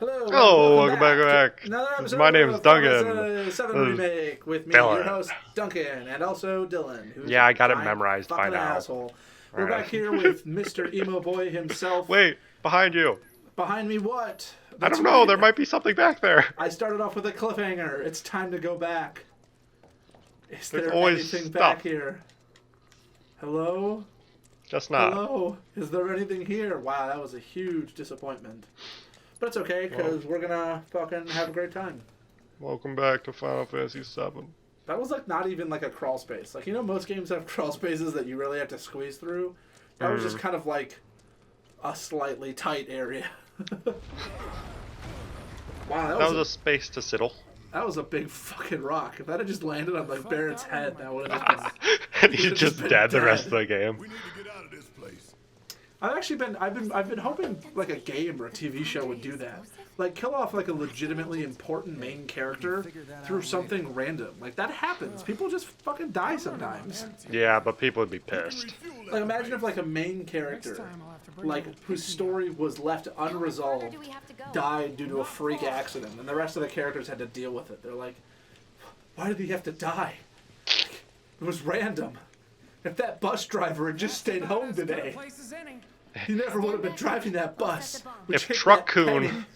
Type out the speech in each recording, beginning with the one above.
Hello, Hello, welcome back. to another episode My name's of Duncan. 7 Remake with me, your Dylan. host, Duncan, and also Dylan, who's Yeah, a I got it giant memorized by fucking now. asshole. We're Alright. back here with Mr. Emo Boy himself. Wait, behind you. Behind me, what? I That's don't know, right. there might be something back there. I started off with a cliffhanger. It's time to go back. Is There's there always anything stuff. back here? Hello? Just not. Hello? Is there anything here? Wow, that was a huge disappointment. But it's okay, because we're gonna fucking have a great time. Welcome back to Final Fantasy VII. That was like not even like a crawl space. Like, you know, most games have crawl spaces that you really have to squeeze through. That was just kind of like a slightly tight area. Wow, That was a space to sidle. that was a big fucking rock. If that had just landed on like Barrett's head, that would have just been. And he's He'd just just been dead the dead. rest of the game. We need to get out of this place. I've been hoping like a game or a TV show would do that. Like kill off like a legitimately important main character through something random. Like that happens. People just fucking die sometimes. Yeah, but people would be pissed. Like imagine if like a main character, like whose story was left unresolved, died due to a freak accident, and the rest of the characters had to deal with it. They're like, why did he have to die? It was random. If that bus driver had just stayed home today, he never would have been driving that bus. which If hit Truck that penny. Coon,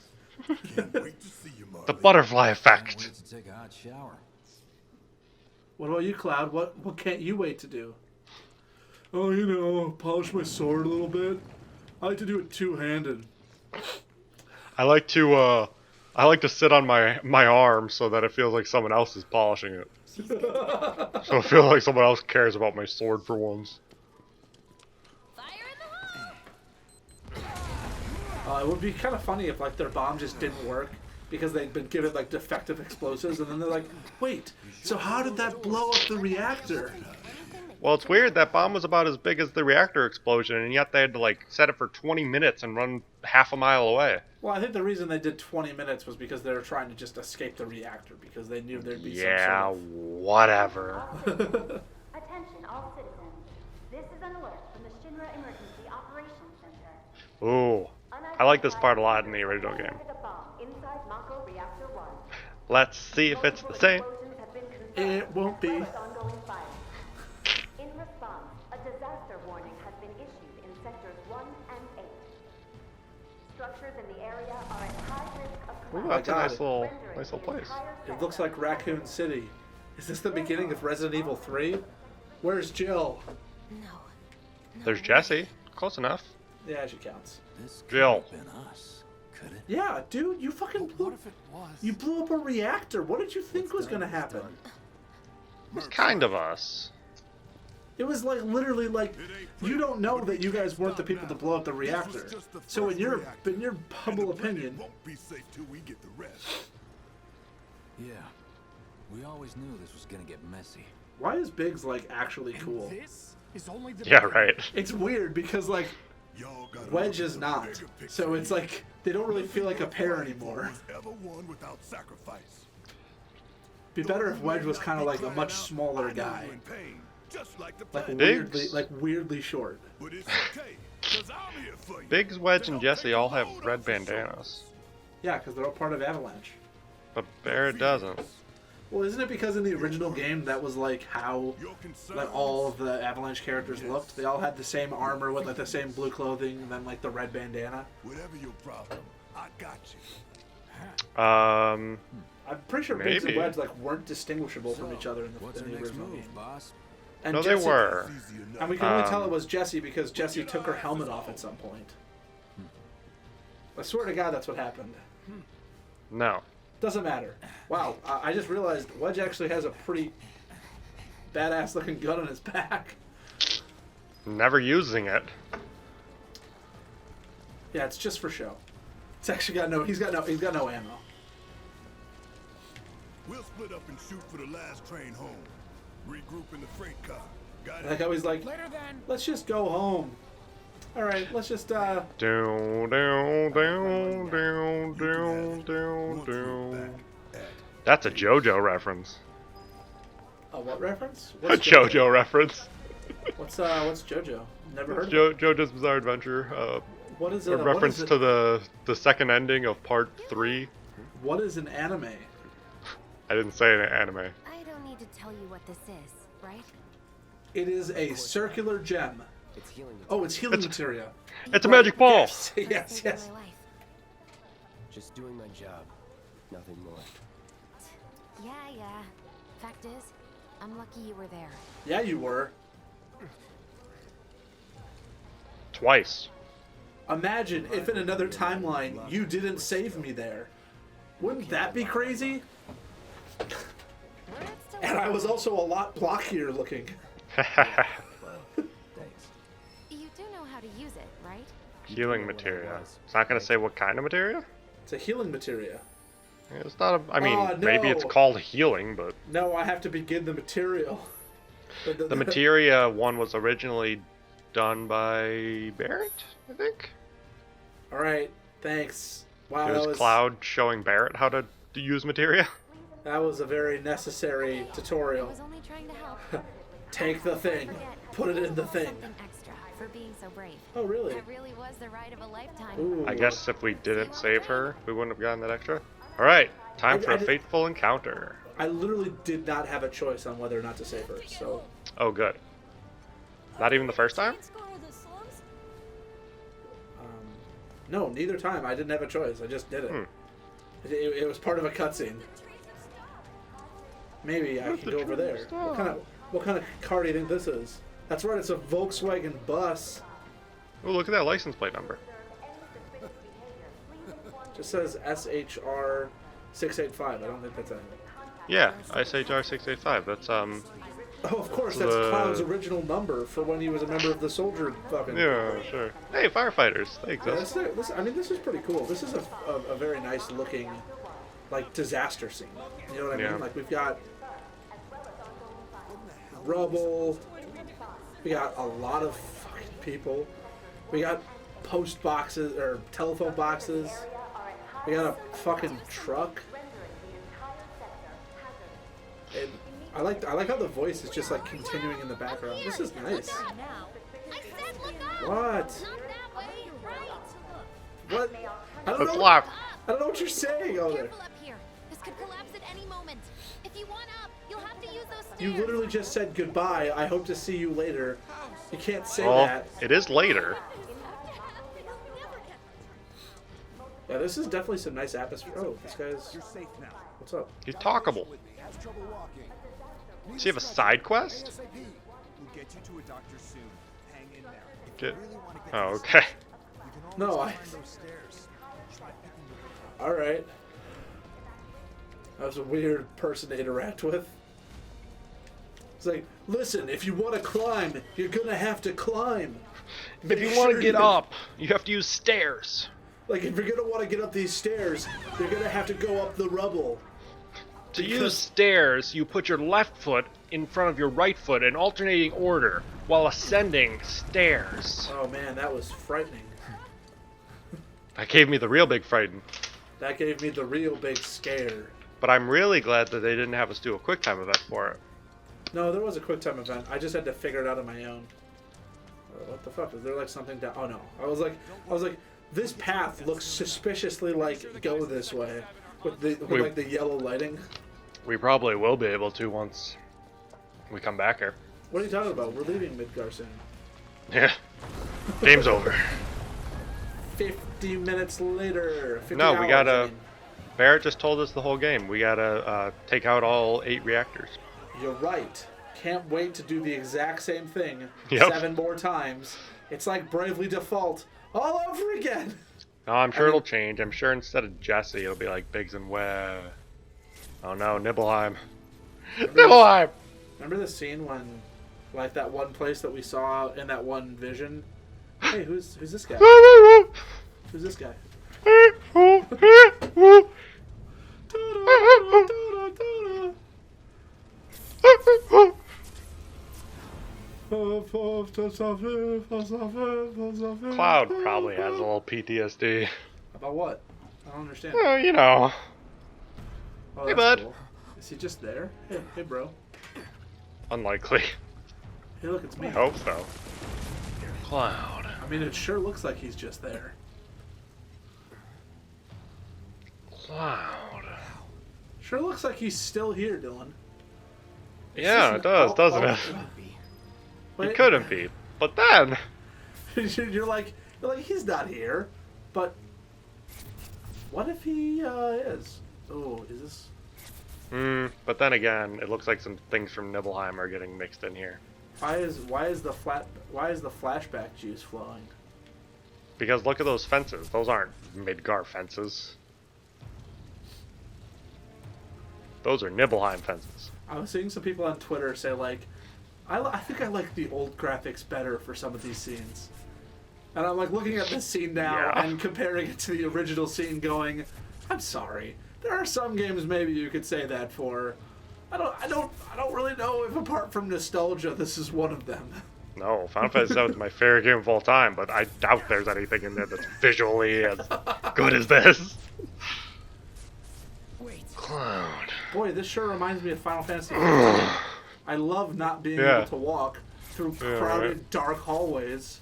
Can't wait to see you, Mark. the butterfly effect. Wait to take a hot shower. What about you, Cloud? What can't you wait to do? Oh, you know, polish my sword a little bit. I like to do it two-handed. I like to sit on my arm so that it feels like someone else is polishing it. So it feels like someone else cares about my sword for once. It would be kind of funny if like their bomb just didn't work because they'd been given like defective explosives, and then they're like, "Wait, so how did that blow up the reactor?" Well, it's weird. That bomb was about as big as the reactor explosion, and yet they had to like set it for 20 minutes and run half a mile away. Well, I think the reason they did 20 minutes was because they were trying to just escape the reactor because they knew there'd be Yeah, some whatever. Attention, all citizens. This is an alert from the Shinra Emergency Operations Center. Ooh, I like this part a lot in the original game. A bomb inside Mako Reactor 1. Let's see if it's the same. Explosions have been confirmed It won't be. with ongoing fire. In response, a disaster warning has been issued in sectors 1 and 8. Structures in the area are at high risk of Ooh, collapse. that's a God. nice little place. It looks like Raccoon City. Is this the beginning of Resident Evil 3? Where's Jill? There's Jesse. Close enough. Yeah, she counts. This Jill. could have been us, could it? Yeah, dude, you fucking blew. You blew up a reactor. What did you think was gonna happen? It's kind of us. It was like literally like you don't know that you guys weren't the people to blow up the reactor. So in your humble opinion, Won't be safe till we get the rest. Yeah. We always knew this was gonna get messy. why is Biggs like actually cool? This is only the Yeah, right. It's weird because like Y'all gotta Wedge look is at the not. bigger picture. So it's like they don't really feel like a pair anymore. Was ever won without sacrifice. Be better if Wedge was kind of like a much smaller I know guy, you're in pain, just like the like planet. weirdly short. But it's okay, 'cause I'm here for you. Biggs, Wedge, and Jesse all have red bandanas, Yeah, because they're all part of Avalanche. but Barrett doesn't. Well, isn't it because in the original game that was like how Your concerns, like all of the Avalanche characters looked? They all had the same armor with like the same blue clothing and then like the red bandana. whatever your problem, I got you. Um, I'm pretty sure Biggs and Maybe. Wedge like weren't distinguishable from each other in What's the our next original move, game. boss? And no, Jesse, they were. It's easy enough. And we can only tell Um, it was Jesse because Jesse took her helmet off at some point. I swear to God, that's what happened. No. Doesn't matter. Wow, I just realized Wedge actually has a pretty badass looking gun on his back. Never using it. Yeah, it's just for show. It's actually got no. He's got no ammo. We'll split up and shoot for the last train home. Regroup in the freight car. Got Like it? I was like, later then. let's just go home. All right, let's just Down, down, down, down, down, down, Once we're down. back at That's a JoJo reference. a what reference? A What's JoJo reference. What's JoJo? Never heard of it. JoJo's Bizarre Adventure. What is A it? reference to the second ending of part 3. What is an anime? I didn't say an anime. I don't need to tell you what this is, right? It is a circular gem. It's healing. Oh, it's healing materia. It's a magic ball. Yes, yes, yes. Just doing my job. Nothing more. Yeah. Fact is, I'm lucky you were there. Yeah, you were. Twice. Imagine if in another timeline you didn't save me there. Wouldn't that be crazy? And I was also a lot blockier looking. Thanks. You do know how to use it, right? Healing materia. It's not gonna say what kind of materia? It's a healing materia. It's not a. I mean, Oh, maybe it's no. called healing, but No, I have to begin the material. the materia one was originally done by Barrett, I think. All right, thanks. Wow, It was Cloud showing Barrett how to use materia. that was a very necessary I tutorial. was only trying to help. Take the thing, put it in the thing. Something extra for being so brave. Oh, really? That really was the ride of a lifetime. Ooh. I guess if we didn't save her, we wouldn't have gotten that extra. All right, time for I a did- fateful encounter. I literally did not have a choice on whether or not to save her, so... Oh, good. Not even the first time? No, neither time. I didn't have a choice. I just did it. It was part of a cutscene. Maybe I can go over there. What kind of car do you think this is? That's right, it's a Volkswagen bus. Oh, look at that license plate number. Just says SHR 685. I don't think that's anything. Yeah, SHR 685. That's Oh, of course, that's Cloud's original number for when he was a member of the soldier fucking... Yeah, sure. Hey, firefighters. They Yeah, exist. this is pretty cool. This is a very nice looking, like, disaster scene. You know what I Yeah. mean? Like, we've got rubble. We got a lot of fucking people. We got post boxes, or telephone boxes. We got a fucking truck. And I like how the voice is just, like, continuing in the background. This is nice. What? What? I don't Let's know. laugh. I don't know what you're saying over there. Careful up here. This could collapse at any moment. If you want up, you'll have to use those stairs. You literally just said goodbye. I hope to see you later. You can't say Well, that. it is later. Yeah, this is definitely some nice atmosphere. Oh, this guy's... You're safe now. What's up? He's talkable. Has trouble walking. Does he have a side quest? ASAP. We'll get you to a doctor soon. Hang in there. Get... Oh, okay. No, I... Find those stairs. Try picking them up. Alright. That was a weird person to interact with. It's like, listen, if you want to climb, you're gonna have to climb. If you want to get up, you have to use stairs. Like, if you're gonna want to get up these stairs, you're gonna have to go up the rubble. To use stairs, you put your left foot in front of your right foot in alternating order while ascending stairs. Oh man, that was frightening. That gave me the real big frighten. That gave me the real big scare. But I'm really glad that they didn't have us do a quick time event for it. No, there was a quick time event. I just had to figure it out on my own. What the fuck? Is there like something down? Oh no. I was like, this path looks suspiciously like go this way with like the yellow lighting. We probably will be able to once we come back here. What are you talking about? We're leaving Midgar soon. Yeah. Game's over. 50 minutes later. 50 No, we hours, gotta... I mean. Barrett just told us the whole game. We gotta take out all 8 reactors. You're right. Can't wait to do the exact same thing Yep. 7 more times. It's like Bravely Default all over again. No, I'm sure it'll change. I'm sure instead of Jesse, it'll be like Biggs and Webb. Oh no, Nibelheim. Nibelheim! Remember the scene when, like, that one place that we saw in that one vision? Hey, who's this guy? Who's this guy? Cloud probably has a little PTSD. About what? I don't understand. Oh, you know. Oh, Hey, that's bud. cool. Is he just there? Hey, bro. Unlikely. Hey, look, it's me. I hope so. Cloud. I mean, it sure looks like he's just there. Cloud. Sure looks like he's still here, Dylan. Yeah, it does, doesn't it? He couldn't be. But then... you're like, he's not here. But what if he is? Oh, is this... but then again, it looks like some things from Nibelheim are getting mixed in here. Why is the flashback juice flowing? Because look at those fences. Those aren't Midgar fences. Those are Nibelheim fences. I was seeing some people on Twitter say, like, I think I like the old graphics better for some of these scenes. And I'm like looking at this scene now and comparing it to the original scene going, I'm sorry. There are some games maybe you could say that for. I don't really know if apart from nostalgia this is one of them. No, Final Fantasy VII is my favorite game of all time, but I doubt there's anything in there that's visually as good as this. Cloud. Boy, this sure reminds me of Final Fantasy XV. I love not being able to walk through crowded, dark hallways.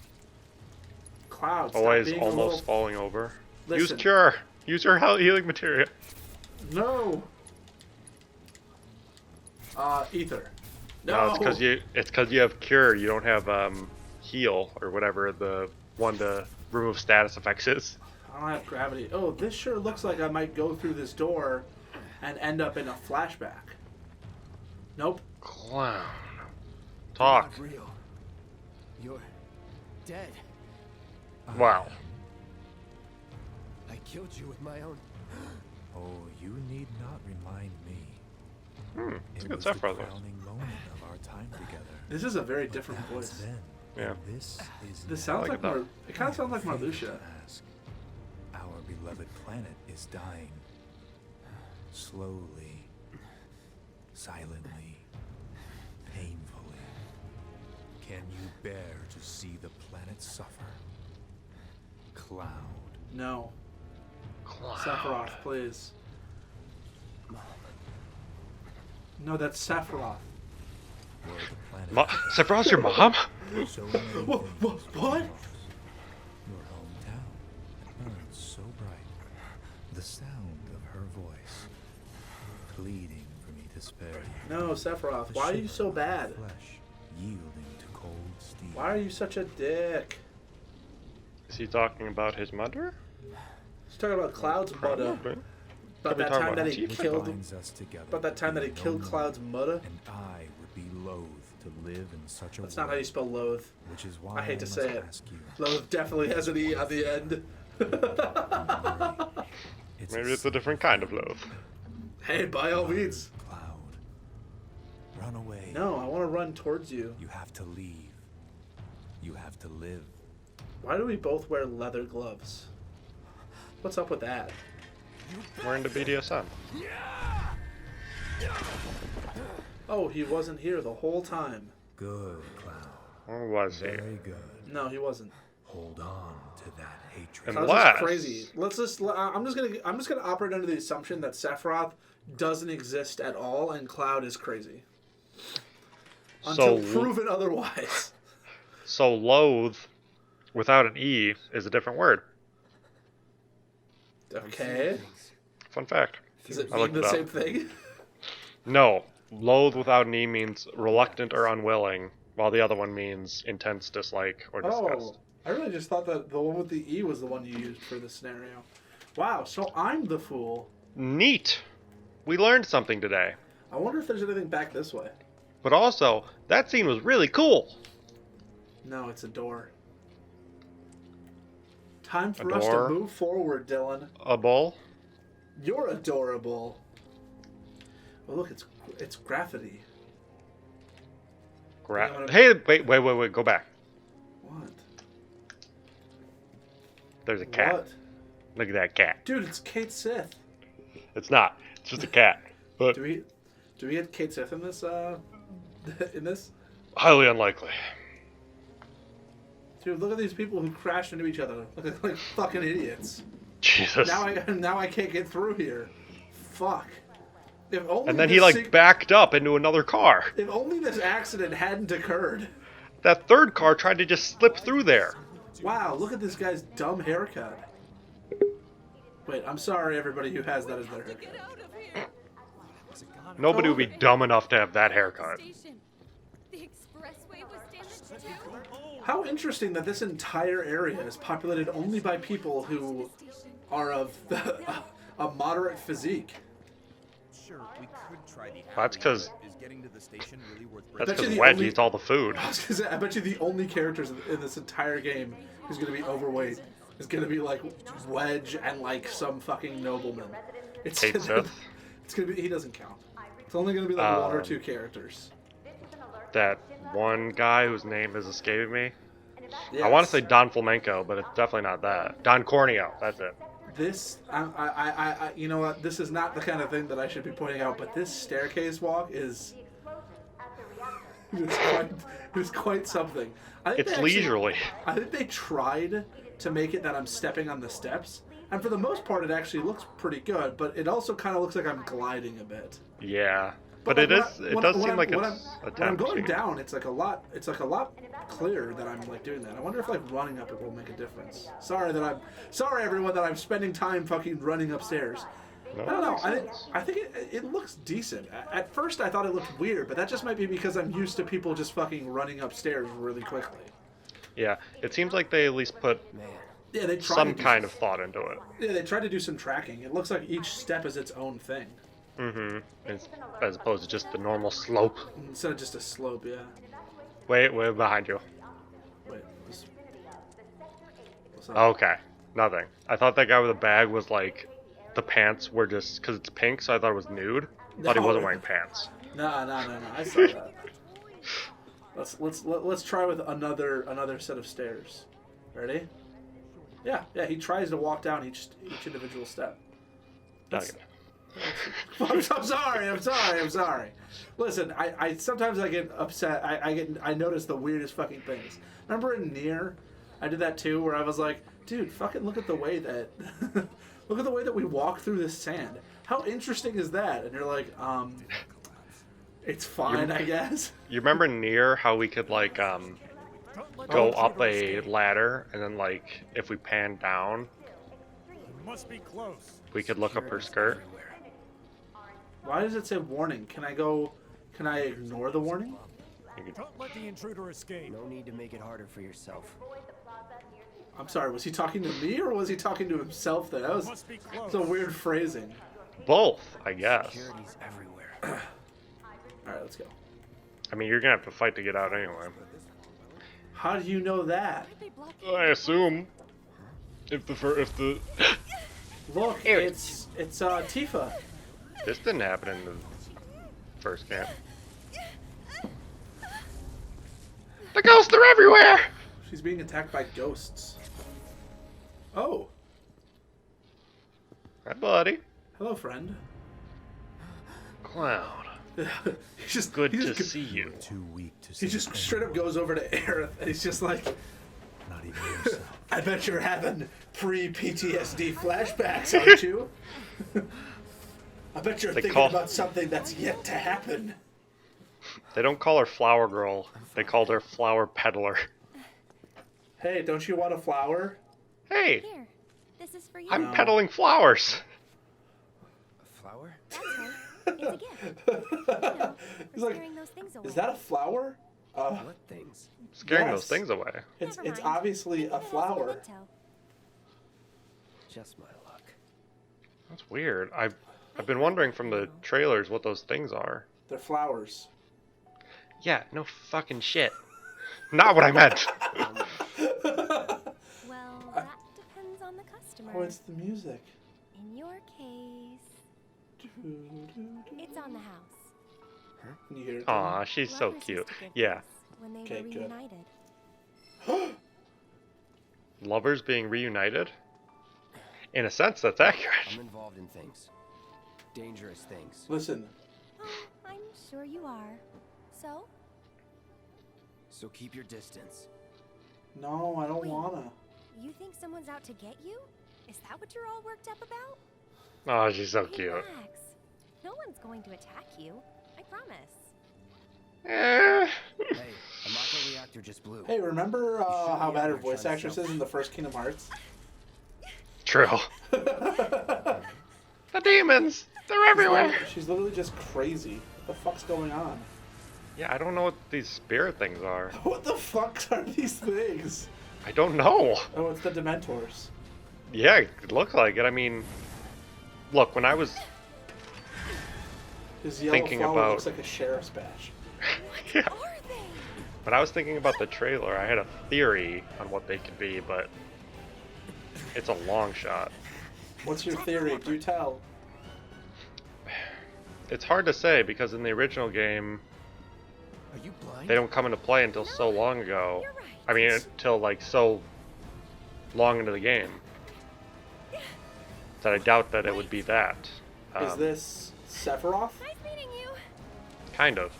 Cloud, stop Always being almost falling over. Listen. Use cure. Use your healing material. No. Ether. No, it's because you have cure. You don't have heal or whatever the one to remove status effects is. I don't have gravity. Oh, this sure looks like I might go through this door and end up in a flashback. Nope. Clown. Talk. Not real. You're dead. Wow. I killed you with my own. Oh, you need not remind me. It's a It good was the Sephiroth. crowning moment of our time together. This is a very But different that was voice. then, Yeah. and This is This now. sounds like like it it kind of sounds like I have a favor Marluxia. to ask. Our beloved planet is dying. Slowly, silently, painfully. Can you bear to see the planet suffer? Cloud. No. Cloud. Sephiroth, please. No, that's Sephiroth. Where the planet Sephiroth's your mom? so many What? things What? What? Your hometown. It burns so bright. The sound of her voice, pleading for me to spare you. No, Sephiroth. The Why are you shiver so of bad? her flesh, yielding to cold steel. Why are you such a dick? Is he talking about his mother? He's talking about Cloud's mother. Probably. But Could be that talking time about that he Which killed. binds us together But that time that he would be killed no Cloud's more, mother. and I would be loath to live in such a That's world. not how you spell loathe. Which is why I hate to must say it. ask you. Loathe definitely has an E on the end. Don't worry. Maybe it's a different kind of loathe. Hey, by all means. Cloud. Run away. No, I want to run towards you. You have to leave. You have to live. Why do we both wear leather gloves? What's up with that? We're into BDSM. Oh, he wasn't here the whole time. Good, Cloud. Or was he? Very good. No, he wasn't. Hold on to that hatred. And That's just Unless- crazy. Let's just. I'm just gonna operate under the assumption that Sephiroth doesn't exist at all, and Cloud is crazy. Until So- proven otherwise. So loathe without an E is a different word. Okay. Fun fact. Does it I mean looked the it up. same thing? No. Loathe without an E means reluctant or unwilling, while the other one means intense dislike or disgust. Oh, I really just thought that the one with the E was the one you used for this scenario. Wow, so I'm the fool. Neat! We learned something today. I wonder if there's anything back this way. But also, that scene was really cool. No, it's a door. Time for A us to door? move forward, Dylan. A bull? You're adorable. Oh, look, it's graffiti. Hey, wait, go back. What? There's a cat. What? Look at that cat. Dude, it's Kate Sith. It's not. It's just a cat. But Do we get Kate Sith in this? In this? highly unlikely. Dude, look at these people who crashed into each other. Look like fucking idiots. Jesus. Now I can't get through here. Fuck. If only And then he this like backed up into another car. If only this accident hadn't occurred. That third car tried to just slip through there. Wow, look at this guy's dumb haircut. Wait, I'm sorry everybody who has that as their haircut. Nobody would be dumb enough to have that haircut. The expressway was damaged too. How interesting that this entire area is populated only by people who are of a moderate physique. Sure, we could try the That's because Is getting to the station really worth Bet you the Wedge only- eats all the food. I was gonna say, I bet you the only characters in this entire game who's gonna be overweight is gonna be like Wedge and like some fucking nobleman. It's Kate gonna, Sith? it's gonna be. He doesn't count. It's only gonna be like one or two characters. That one guy whose name is escaping me. Yes. I want to say Don Flamenco, but it's definitely not that. Don Corneo, that's it. This, you know what? This is not the kind of thing that I should be pointing out, but this staircase walk is it's quite something. I think It's they actually- leisurely. I think they tried to make it that I'm stepping on the steps, and for the most part, it actually looks pretty good. But it also kind of looks like I'm gliding a bit. Yeah, but like, it is. It does seem like when it's a when I'm time going machine. down, it's like a lot clearer that I'm like doing that. I wonder if like running up it will make a difference. Sorry everyone that I'm spending time fucking running upstairs. No, I don't know. that makes sense. I think it looks decent. At first I thought it looked weird, but that just might be because I'm used to people just fucking running upstairs really quickly. Yeah, it seems like they at least put Yeah, they tried some to do kind of thought into it. Yeah, they tried to do some tracking. It looks like each step is its own thing Mm-hmm. As opposed to just the normal slope. instead of just a slope. Yeah. Wait behind you. Wait. What's up? Okay, nothing. I thought that guy with the bag was like, the pants were just because it's pink, so I thought it was nude. Thought he No. wasn't wearing pants. No. I saw that. Let's try with another set of stairs. Ready? Yeah. He tries to walk down each individual step. Duncan. I'm sorry. Listen, I sometimes I get upset. I notice the weirdest fucking things. Remember in Nier, I did that too, where I was like, dude, fucking look at the way that look at the way that we walk through this sand. How interesting is that? And you're like, it's fine, I guess. You remember Nier how we could like go up a ladder and then like if we pan down, Must be close. we could look up her skirt. Why does it say warning? Can I ignore the warning? Don't let the intruder escape. No need to make it harder for yourself. I'm sorry, was he talking to me or was he talking to himself there? That was Must be close. a weird phrasing. Both, I guess. Security's everywhere. Alright, let's go. I mean, you're gonna have to fight to get out anyway. How do you know that? They block I assume if the Look, it's Tifa. this didn't happen in the first game. The ghosts are everywhere. She's being attacked by ghosts. Oh, Hi, buddy. hello, friend. Cloud. He's just Good he to just, see you. Too weak to He see just straight up goes over to Aerith and he's just like, not even yourself. I bet you're having pre-PTSD flashbacks, aren't you? I bet you're thinking about something that's yet to happen. They don't call her Flower Girl. They called her Flower Peddler. Hey, don't you want a flower? Hey, here. This is for you. I'm peddling flowers. A flower? That's right. It's a gift. You know, He's for like, scaring those things away. is that a flower? What things? Scaring Yes. those things away. It's Never mind. obviously You a can ask flower. Memento. Just my luck. That's weird. I've been wondering from the trailers what those things are. They're flowers. Yeah, no fucking shit. Not what I meant. Well, that depends on the customer. Oh, it's the music. In your case, it's on the house. Can you hear it? Aw, she's so Lovers cute. used to give Yeah. this when they Okay, were good. reunited. Lovers being reunited? In a sense, that's accurate. I'm involved in things. Dangerous things. Listen, Oh, I'm sure you are. So, So keep your distance. no, I don't Wait. wanna. you think someone's out to get you? Is that what you're all worked up about? Oh, she's so cute. Relax. No one's going to attack you. I promise. Eh. Hey, I'm not going reactor just blew. Hey, remember how bad her voice actress is in the first Kingdom Hearts? True. The demons! They're everywhere! She's literally just crazy. What the fuck's going on? Yeah, I don't know what these spirit things are. What the fuck are these things? I don't know. Oh, it's the Dementors. Yeah, it looks like it. I mean, look, when I was His yellow thinking flower about... looks like a sheriff's badge. Yeah. When I was thinking about the trailer, I had a theory on what they could be, but it's a long shot. What's your theory? Do tell. It's hard to say because in the original game, Are you blind? they don't come into play until so long ago. You're right. I mean, until like so long into the game that I doubt that it would be that. Is this Sephiroth? Nice meeting you. Kind of.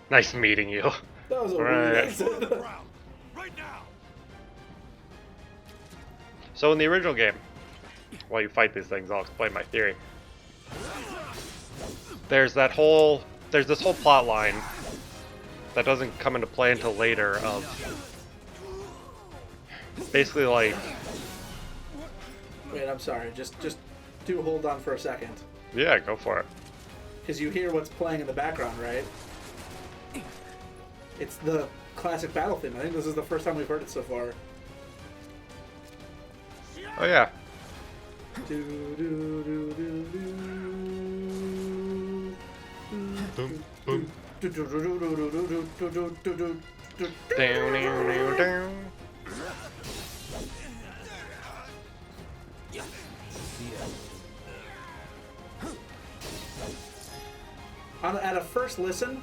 Nice meeting you. That was a Right. weird Exit exit. the ground. Right now. So in the original game, while you fight these things, I'll explain my theory. There's this whole plot line that doesn't come into play until later of basically like, Wait, I'm sorry. Just do hold on for a second. yeah, go for it. Because you hear what's playing in the background, right? It's the classic battle theme. I think this is the first time we've heard it so far. Oh yeah. Do, do, do, do, do. Boom, boom. Do, do, do, do, do, do, do, do, do, do, do, do. Down, down, down, down. At a first listen,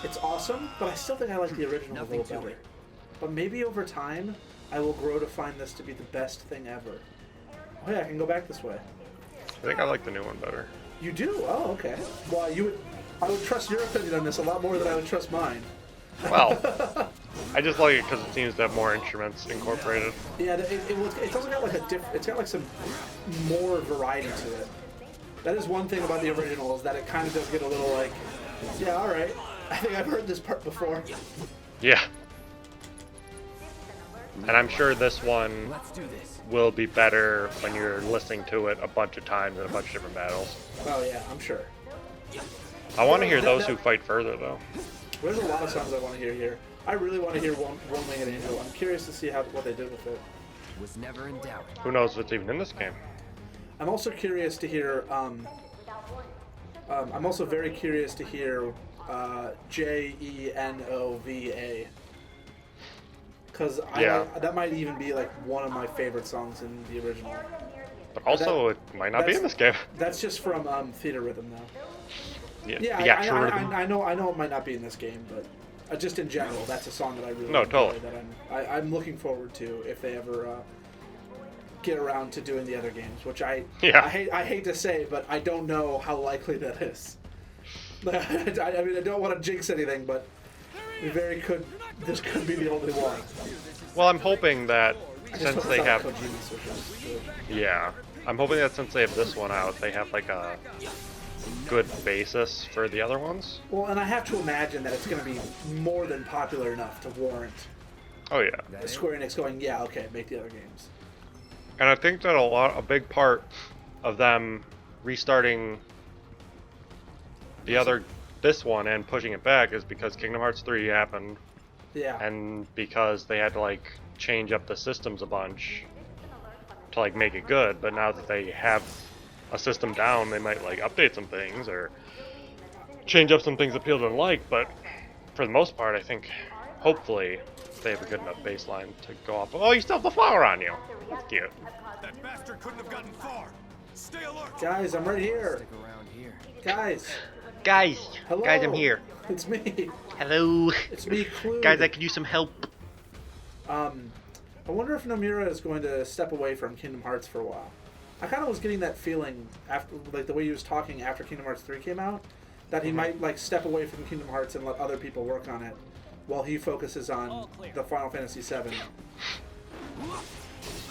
it's awesome, but I still think I like the original a little better. But maybe over time, I will grow to find this to be the best thing ever. Oh yeah, I can go back this way. I think I like the new one better. You do? Oh, okay. Well, I would trust your opinion on this a lot more than I would trust mine. Well, I just like it because it seems to have more instruments incorporated. Yeah, it's also got like it's got like some more variety to it. That is one thing about the original, is that it kind of does get a little like, yeah, all right, I think I've heard this part before. Yeah. And I'm sure this one Let's do this. will be better when you're listening to it a bunch of times in a bunch of different battles. Oh yeah, I'm sure. I want to hear those who fight further, though. There's a lot of songs I want to hear here. I really want to hear One Winged Angel. I'm curious to see what they did with it. Was never in doubt. Who knows if it's even in this game? I'm also curious to hear. I'm also very curious to hear Jenova, because Yeah. that might even be like one of my favorite songs in the original. But also, it might not be in this game. That's just from Theater Rhythm, though. Yeah, Yeah, the actual rhythm. I know it might not be in this game, but just in general, that's a song that I really No, enjoy, totally. that I'm looking forward to if they ever get around to doing the other games, which I hate to say, but I don't know how likely that is. I mean, I don't want to jinx anything, but this could be the only one. Well, I'm hoping that I just since hope they it's not have, Kojima switches. yeah, I'm hoping that since they have this one out, they have like a good basis for the other ones. Well, and I have to imagine that it's going to be more than popular enough to warrant Oh yeah, Square Enix going, yeah, okay, make the other games. and I think that a big part of them restarting this one and pushing it back is because Kingdom Hearts 3 happened, Yeah. and because they had to like change up the systems a bunch to like make it good. But now that they have a system down, they might like update some things or change up some things that people don't like. But for the most part, I think hopefully they have a good enough baseline to go off of. Oh, you still have the flower on you. That's cute. That bastard couldn't have gotten far. Stay alert. Guys, I'm right here. Stick around here. Guys. Guys, Hello. It's me. Hello. It's me, Clue. I could use some help. I wonder if Nomura is going to step away from Kingdom Hearts for a while. I kind of was getting that feeling after, like the way he was talking after Kingdom Hearts 3 came out, that he might like step away from Kingdom Hearts and let other people work on it, while he focuses on the Final Fantasy VII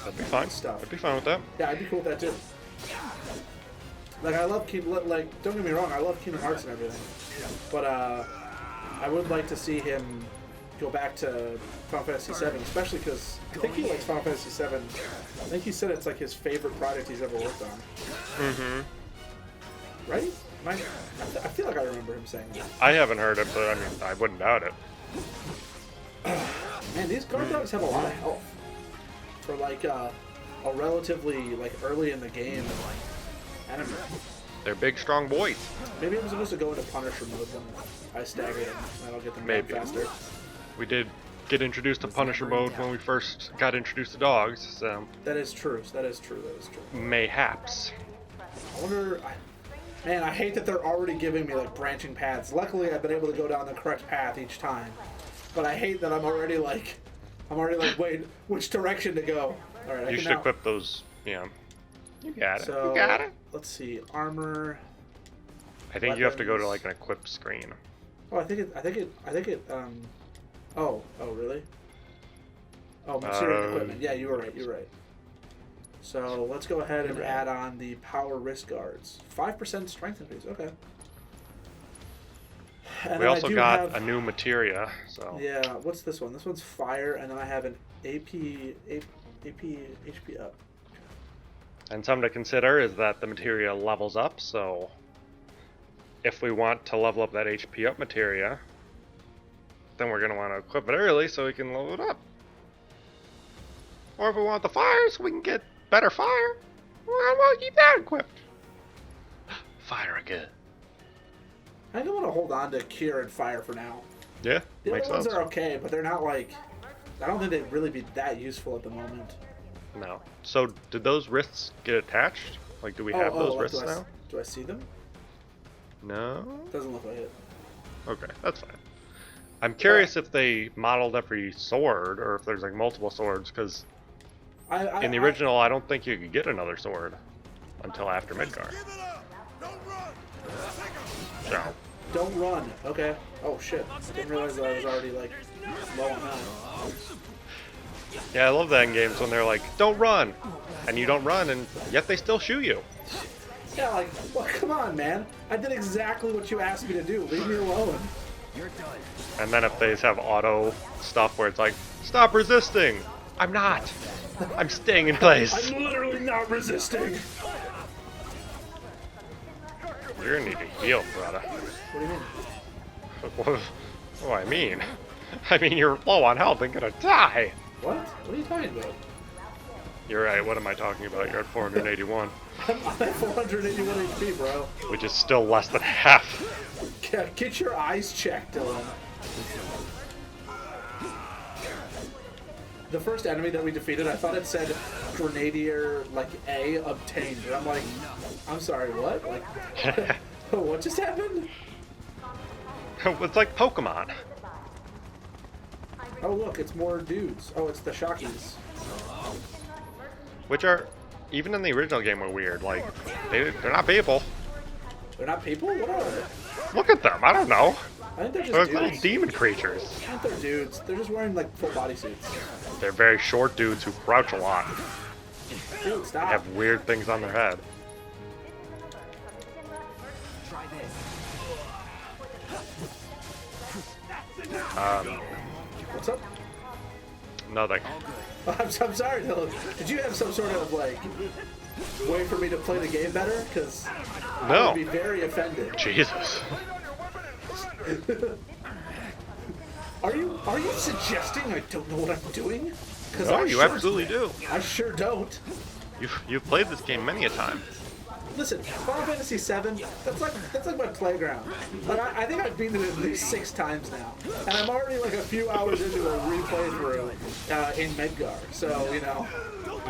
That'd be fine. stuff. I'd be fine with that. Yeah, I'd be cool with that too. Like I love like don't get me wrong, I love Kingdom Hearts and everything, but I would like to see him go back to Final Fantasy VII, especially because I think he likes Final Fantasy VII. I think he said it's like his favorite project he's ever worked on. Mm-hmm. Right? I feel like I remember him saying that. I haven't heard it, but I mean, I wouldn't doubt it. Man, these guard dogs have a lot of health for like a relatively like early in the game enemy. They're big, strong boys. Maybe I'm supposed to go into Punisher mode when I stagger them. That'll get them down Maybe. faster. We did get introduced to Punisher mode when we first got introduced to dogs, so That is true. That is true. That is true. mayhaps. I wonder. Man, I hate that they're already giving me like branching paths. Luckily, I've been able to go down the correct path each time. But I hate that I'm already like, wait, which direction to go? All right, You should equip those. Yeah, you got it. So, you got it. Let's see, armor. I think you have to go to weapons. like an equip screen. Oh, I think it. Oh, really? Oh, material and equipment. Yeah, you were right. You're right. So let's go ahead and add on the power wrist guards. 5% strength increase. Okay. And We also I do got have, a new materia, so Yeah, what's this one? This one's fire, and then I have an HP up. and something to consider is that the materia levels up. So if we want to level up that HP up materia, then we're gonna want to equip it early so we can level it up. Or if we want the fire so we can get better fire, well, I want to keep that equipped. Fire again. I think I'm gonna hold on to cure and fire for now. Yeah, The makes other ones sense. are okay, but they're not like. I don't think they'd really be that useful at the moment. No. So did those wrists get attached? Like, do we have those like, wrists now? Do I see them? No. Doesn't look like it. Okay, that's fine. I'm curious if they modeled every sword or if there's like multiple swords, because in the original, I don't think you could get another sword until after Midgar. Give it up! Don't run! So, Don't run. Okay. Oh shit. Didn't realize that I was already like low on that. yeah, I love that in games when they're like, "Don't run," and you don't run, and yet they still shoot you. Yeah, like, well, come on, man. I did exactly what you asked me to do. Leave me alone. You're done. And then if they just have auto stuff where it's like, "Stop resisting," I'm not. I'm staying in place. I'm literally not resisting. You're gonna need to heal, brother. What do you mean? What do I mean? I mean, you're low on health and gonna die. What? What are you talking about? You're right, what am I talking about? You're at 481, I'm at 481 HP, bro. which is still less than half. Get your eyes checked, Dylan. The first enemy that we defeated, I thought it said Grenadier, like, A, obtained. And I'm like, I'm sorry, what? Like, what just happened? It's like Pokemon. Oh, look, it's more dudes. Oh, it's the Shockies. Which are, even in the original game, were weird. Like, they're not people. They're not people? What are they? Look at them, I don't know. I think they're They're just little dudes. demon creatures. I think they're dudes. They're just wearing, like, full bodysuits. They're very short dudes who crouch a lot. Dude, stop. Have weird things on their head. Try this. What's up? Nothing. I'm sorry, Dylan. Did you have some sort of, like, way for me to play the game better? Because I No. would be very offended. Jesus. Are you suggesting I don't know what I'm doing? Because No, you absolutely do. I sure don't. You've played this game many a time. Listen, Final Fantasy VII, that's like my playground. Like I think I've beaten it at least 6 times now, and I'm already like a few hours into a replay through in Midgar. So you know,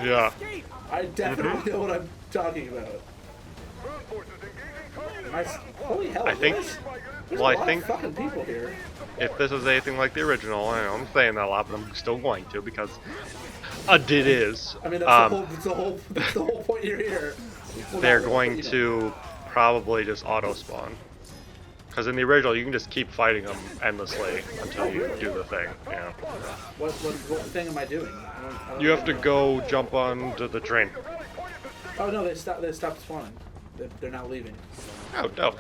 Yeah. I definitely know what I'm talking about. Holy hell! I think- There's well, a I lot think- of fucking people here. If this is anything like the original, I know I'm saying that a lot, but I'm still going to because it is. I mean, that's the whole point you're here. Well, They're not really, going but, you know. to probably just auto spawn. Because in the original, you can just keep fighting them endlessly until you do the thing. Yeah. What thing am I doing? I don't You have to know. go jump onto the train. Oh no, they stopped spawning. They're now leaving. Oh, dope.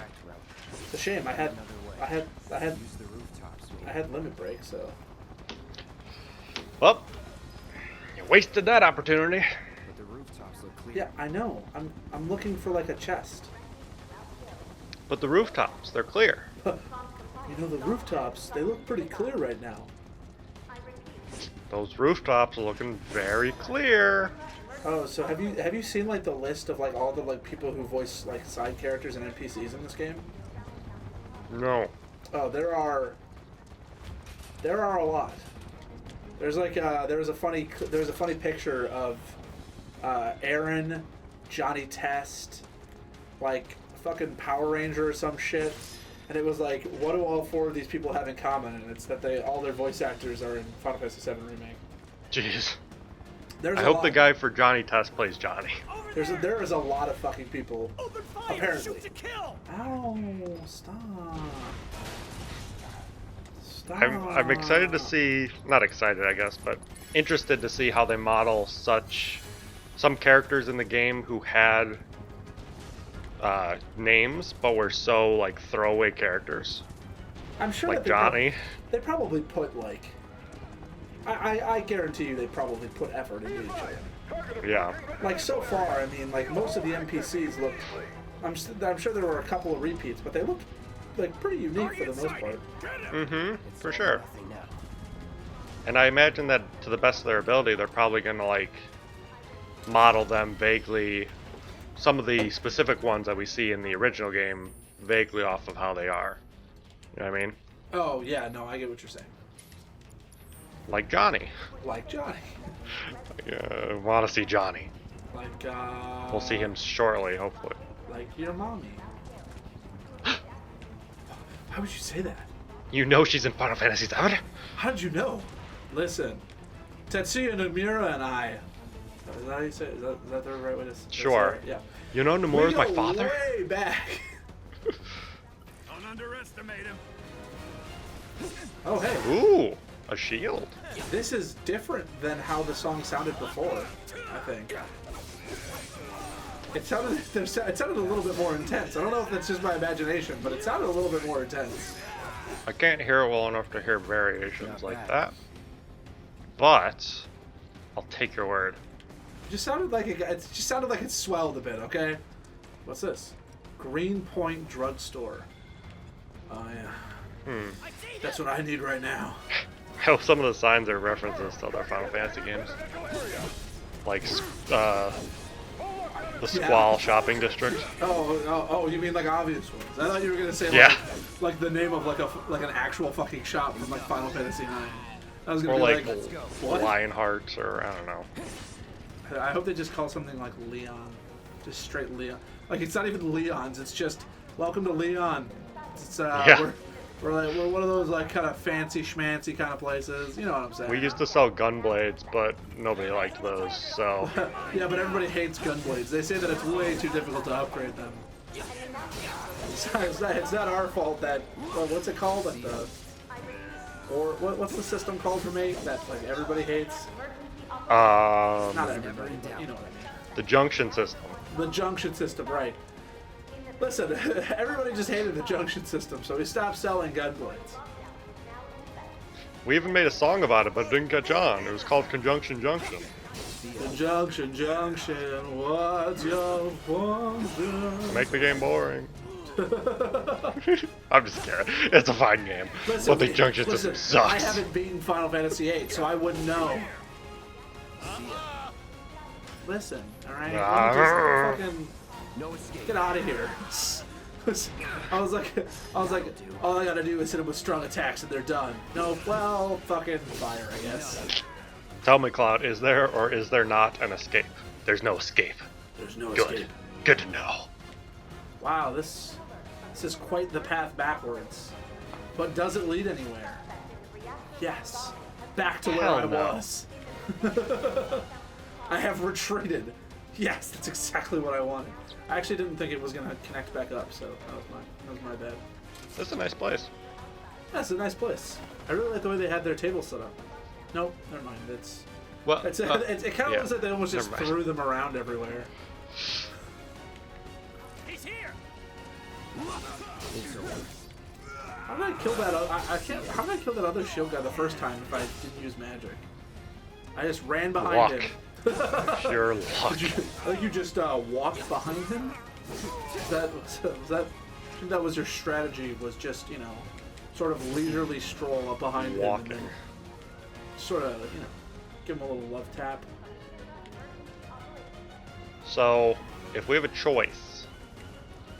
It's a shame. I had Use the rooftops. I had limit break, so. Well, you wasted that opportunity. But the rooftops look clear. Yeah, I know. I'm looking for like a chest. But the rooftops, they're clear. You know, the rooftops, they look pretty clear right now. Those rooftops are looking very clear. Oh, so have you seen like the list of like all the like people who voice like side characters and NPCs in this game? No. Oh, there are a lot. There's like there's a funny picture of Aaron, Johnny Test, like fucking Power Ranger or some shit, and it was like, what do all 4 of these people have in common? And it's that all their voice actors are in Final Fantasy VII Remake. Jeez. There's I a hope lot. the guy for Johnny Test plays Johnny. There is a lot of fucking people. Open fire! Apparently. Shoot to kill! Ow! Stop. Stop. I'm excited to see, not excited I guess, but interested to see how they model some characters in the game who had names but were so like throwaway characters. I'm sure Like that Johnny. They probably put like. I guarantee you they probably put effort into each other. Yeah. Like so far, I mean, like most of the NPCs look. I'm sure there were a couple of repeats, but they looked like pretty unique for the most part. Mm-hmm. For sure. Nothing now. And I imagine that to the best of their ability, they're probably gonna like model them vaguely, some of the specific ones that we see in the original game, vaguely off of how they are. You know what I mean? Oh yeah, no, I get what you're saying. Like Johnny. Like Johnny. Want to see Johnny. Like We'll see him shortly, hopefully. Like your mommy. How would you say that? You know she's in Final Fantasy VII? How did you know? Listen, Tetsuya Nomura and I. Is that how you say it? Is that the right way to say it? Sure. Yeah. You know Nomura's We my go father? way back. Don't underestimate him. Oh hey, Ooh, a shield. this is different than how the song sounded before. I think. It sounded a little bit more intense. I don't know if that's just my imagination, but it sounded a little bit more intense. I can't hear it well enough to hear variations like that. But I'll take your word. It just sounded like it swelled a bit. Okay. What's this? Greenpoint Drugstore. Oh yeah. That's what I need right now. I hope some of the signs are references to other Final Fantasy games. Like, the Squall Shopping District. Oh, you mean like obvious ones? I thought you were gonna say Yeah. like the name of like an actual fucking shop from like Final Fantasy IX. I was gonna Or be like like, what? Lionheart, or I don't know. I hope they just call something like Leon, just straight Leon. Like it's not even Leon's. It's just welcome to Leon. It's Yeah. we're one of those like kind of fancy schmancy kind of places. You know what I'm saying? We used to sell gun blades, but nobody liked those, so... Yeah, but everybody hates gunblades. They say that it's way too difficult to upgrade them. It's not our fault that... Well, what's it called? Or what's the system called for me that like everybody hates? Not everybody, but you know what I mean. The junction system. The junction system, right. Listen, everybody just hated the junction system, so we stopped selling gunblades. We even made a song about it, but it didn't catch on. It was called Conjunction Junction. Conjunction Junction, what's your function? Make the game boring. I'm just kidding. It's a fine game. Listen, But the junction system I sucks. haven't beaten Final Fantasy VIII, so I wouldn't know. Listen, alright? Let me just fucking No escape. get out of here. I was like, all I gotta do is hit them with strong attacks and they're done. No, well, fucking fire, I guess. Tell me, Cloud, is there or is there not an escape? There's no escape. There's no Good. escape. Good to know. Wow, this is quite the path backwards. But does it lead anywhere? Yes. Back to where Hell I no. was. I have retreated. Yes, that's exactly what I wanted. I actually didn't think it was gonna connect back up, so that was my bad. That's a nice place. That's a nice place. I really like the way they had their table set up. Nope, never mind. Well, It kind of yeah. looks like they almost just Never mind. threw them around everywhere. How did I kill that? I can't. How did I kill that other shield guy the first time if I didn't use magic? I just ran behind him. Pure luck. I think you just walked behind him. Was that? I think that was your strategy. Was just sort of leisurely stroll up behind him and then sort of give him a little love tap. So, if we have a choice,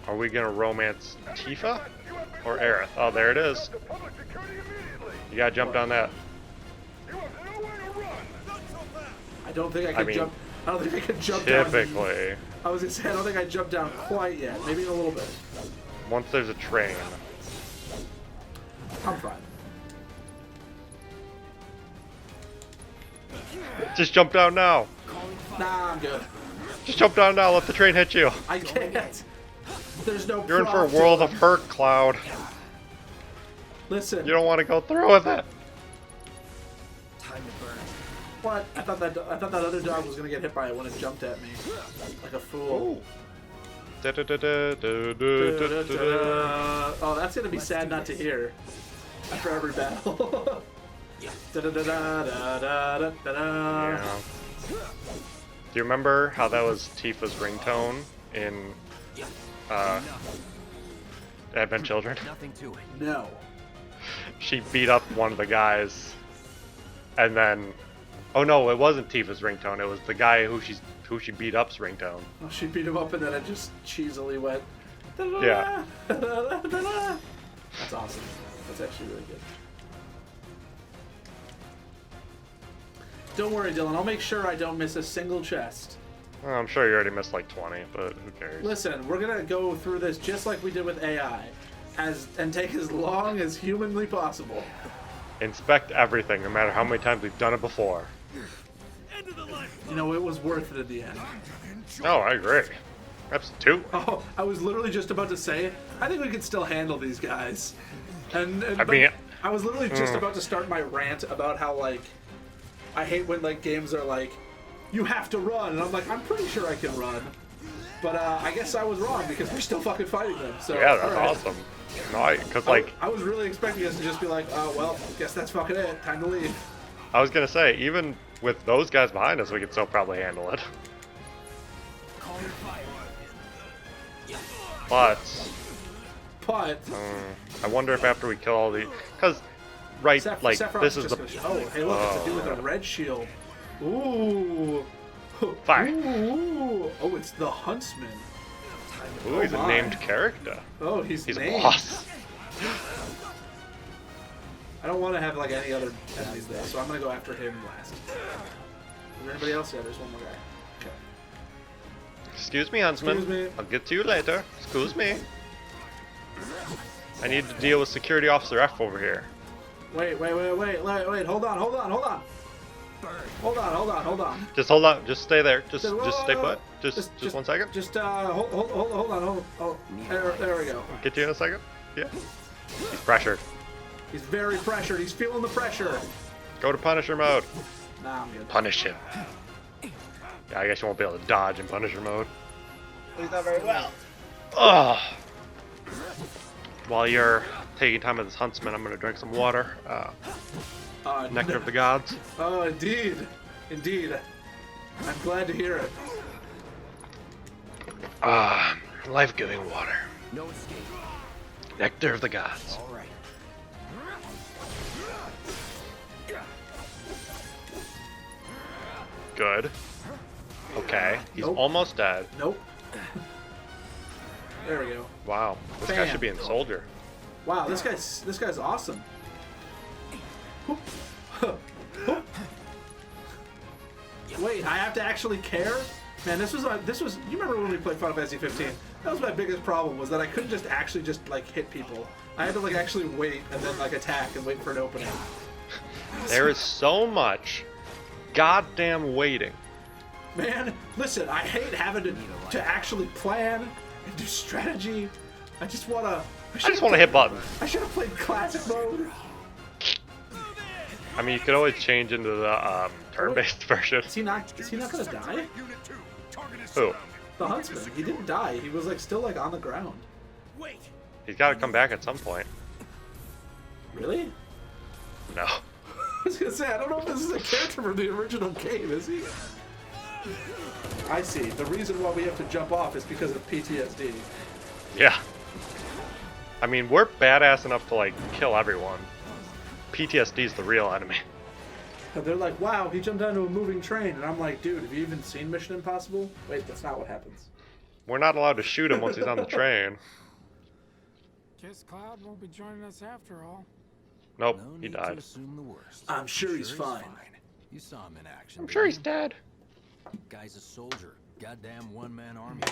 are we gonna romance Tifa or Aerith? Oh, there it is. You gotta jump down that. I don't think I can jump. I don't think I can jump typically, down. I was gonna say I don't think I jumped down quite yet. Maybe in a little bit. Once there's a train. I'm fine. Just jump down now. Nah, I'm good. Just jump down now. Let the train hit you. I can't. There's no. You're in for a world of hurt, Cloud. Listen. You don't want to go through with it. Time to burn. What? I thought that other dog was gonna get hit by it when it jumped at me, like a fool. Oh, that's gonna be sad not to hear after every battle. Yeah. Do you remember how that was Tifa's ringtone in Advent Children? Nothing to it. No. She beat up one of the guys, and then, oh no, it wasn't Tifa's ringtone. It was the guy who she beat up's ringtone. Oh, she beat him up, and then it just cheesily went. Yeah. That's awesome. That's actually really good. Don't worry, Dylan. I'll make sure I don't miss a single chest. Well, I'm sure you already missed like 20, but who cares? Listen, we're gonna go through this just like we did with AI, and take as long as humanly possible. Inspect everything, no matter how many times we've done it before. It was worth it at the end. Oh, I agree. Episode 2. Oh, I was literally just about to say, I think we can still handle these guys. And I mean, I was literally just about to start my rant about how, like, I hate when, like, games are like, you have to run, and I'm like, I'm pretty sure I can run. But I guess I was wrong, because we're still fucking fighting them. So, yeah, that's right. awesome. No, because, like... I was really expecting us to just be like, oh, well, guess that's fucking it. Time to leave. I was gonna say, even with those guys behind us, we could still probably handle it. But... I wonder if after we kill all the... Because, right, like, this is the... Oh, hey, look, it's a dude with a red shield. Ooh. Fire. Ooh. Oh, it's the Huntsman. Ooh, he's a named character. Oh, he's a named. boss. I don't want to have, like, any other enemies there, so I'm going to go after him last. Is there anybody else? Yeah, there's one more guy. Okay. Excuse me, Huntsman. Excuse me. I'll get to you later. Excuse me. I need to deal with Security Officer F over here. Wait. Hold on. Hold on. Just hold on. Just stay there. Just stay put. Just 1 second. Just hold on. There we go. Get you in a second. Yeah. He's pressured. He's very pressured. He's feeling the pressure. Go to Punisher mode. Nah, I'm good. Punish him. Yeah, I guess you won't be able to dodge in Punisher mode. He's not very well. Ugh. While you're taking time with this Huntsman, I'm gonna drink some water. Nectar of the Gods. Oh, indeed. I'm glad to hear it. Life-giving water. No escape. Nectar of the Gods. All right. Good. Okay, he's Nope. almost dead. Nope. There we go. Wow, this guy Bam. should be in Soldier. Wow, this guy's awesome. Wait, I have to actually care? Man, this was you remember when we played Final Fantasy 15? That was my biggest problem, was that I couldn't just actually like hit people. I had to like actually wait and then like attack and wait for an opening. There is so much goddamn waiting. Man, listen, I hate having to actually plan and do strategy. I just want to hit buttons. I should have played classic mode. I mean, you could always change into the turn-based version. Is he not gonna die? Who? The huntsman. He didn't die. He was like still like on the ground. Wait. He's got to come back at some point. Really? No. I was gonna say, I don't know if this is a character from the original game, is he? I see. The reason why we have to jump off is because of PTSD. Yeah. I mean, we're badass enough to like kill everyone. PTSD is the real enemy. And they're like, wow, he jumped onto a moving train. And I'm like, dude, have you even seen Mission Impossible? Wait, that's not what happens. We're not allowed to shoot him once he's on the train. Guess Cloud won't be joining us after all. Nope, No he need to died. assume the worst. I'm sure he's fine. You saw him in action. I'm sure he's didn't dead. you? Guy's a soldier. Goddamn one-man army.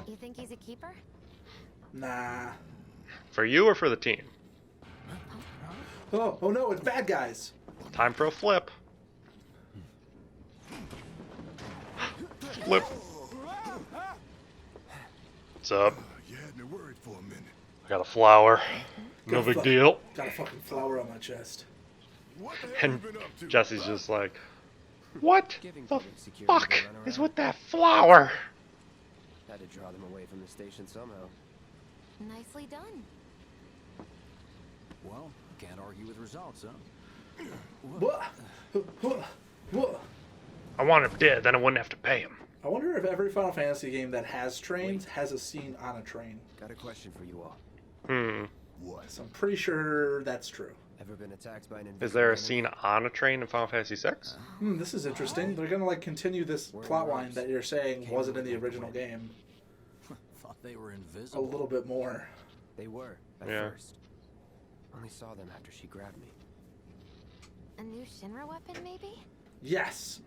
You think he's a keeper? Nah. For you or for the team? Oh no, it's bad guys. Time for a flip. Flip. What's up? You had me worried for a minute. I got a flower. No Got a big fu- deal. Got a fucking flower on my chest. What the hell And you been up to? Jesse's just like, what Giving the public security fuck a run is around. with that flower? Had to draw them away from the station somehow. Nicely done. Well, can't argue with results, huh? What? What? I want him dead, then I wouldn't have to pay him. I wonder if every Final Fantasy game that has trains has a scene on a train. Got a question for you all. What? So I'm pretty sure that's true. Ever been attacked by an invisible Is there a enemy? scene on a train in Final Fantasy VI? This is interesting. They're gonna like continue this plot line that you're saying wasn't in the original game Thought they were a invisible. little bit more. They were, at Yeah. first. Only saw them after she grabbed me. A new Shinra weapon, maybe? Yes.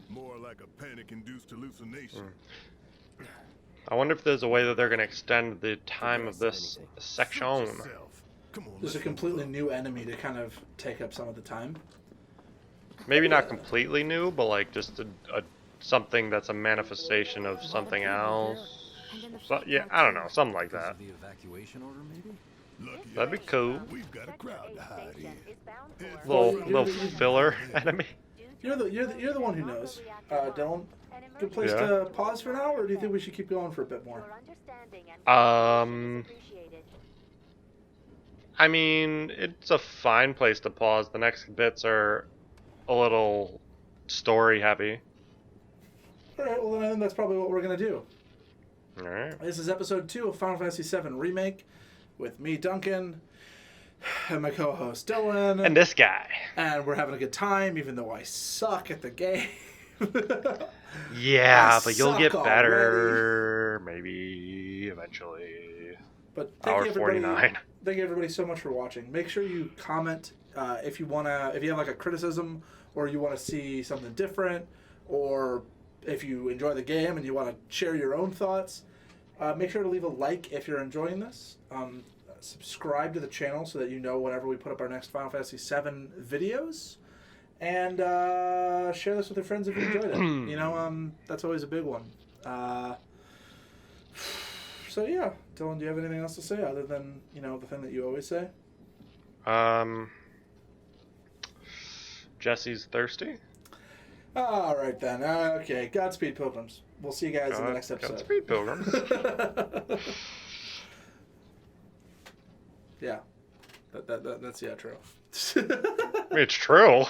More like a panic-induced hallucination. I wonder if there's a way that they're going to extend the time of this section. Yourself. Come on, There's a let's completely new enemy to kind of take up some of the time. Maybe not completely new, but like just a something that's a manifestation of something else. And in the So, flip yeah, side I don't too. know, something like Because that. of the evacuation order, maybe? Lucky That'd be cool. We've got a crowd to hide in. Is bound for Little filler enemy. You're the one who knows. Dylan, good place to pause for now, or do you think we should keep going for a bit more? your understanding and Um, appreciated. I mean, it's a fine place to pause. The next bits are a little story heavy. All right, well then I think that's probably what we're gonna do. All right. This is episode 2 of Final Fantasy VII Remake with me, Duncan, and my co-host Dylan. And this guy. And we're having a good time, even though I suck at the game. Yeah, I but you'll get suck better. Maybe eventually. But thank Hour you, everybody. 49. Thank you everybody so much for watching. Make sure you comment if you have like a criticism, or you want to see something different, or if you enjoy the game and you want to share your own thoughts. Make sure to leave a like if you're enjoying this. Subscribe to the channel so that you know whenever we put up our next Final Fantasy VII videos. And share this with your friends if you enjoyed it. You know, that's always a big one. So yeah, Dylan, do you have anything else to say other than, you know, the thing that you always say? Jesse's thirsty. All right then. Okay. Godspeed, Pilgrims. We'll see you guys in the next episode. Godspeed, Pilgrims. Yeah. That's the outro. It's true.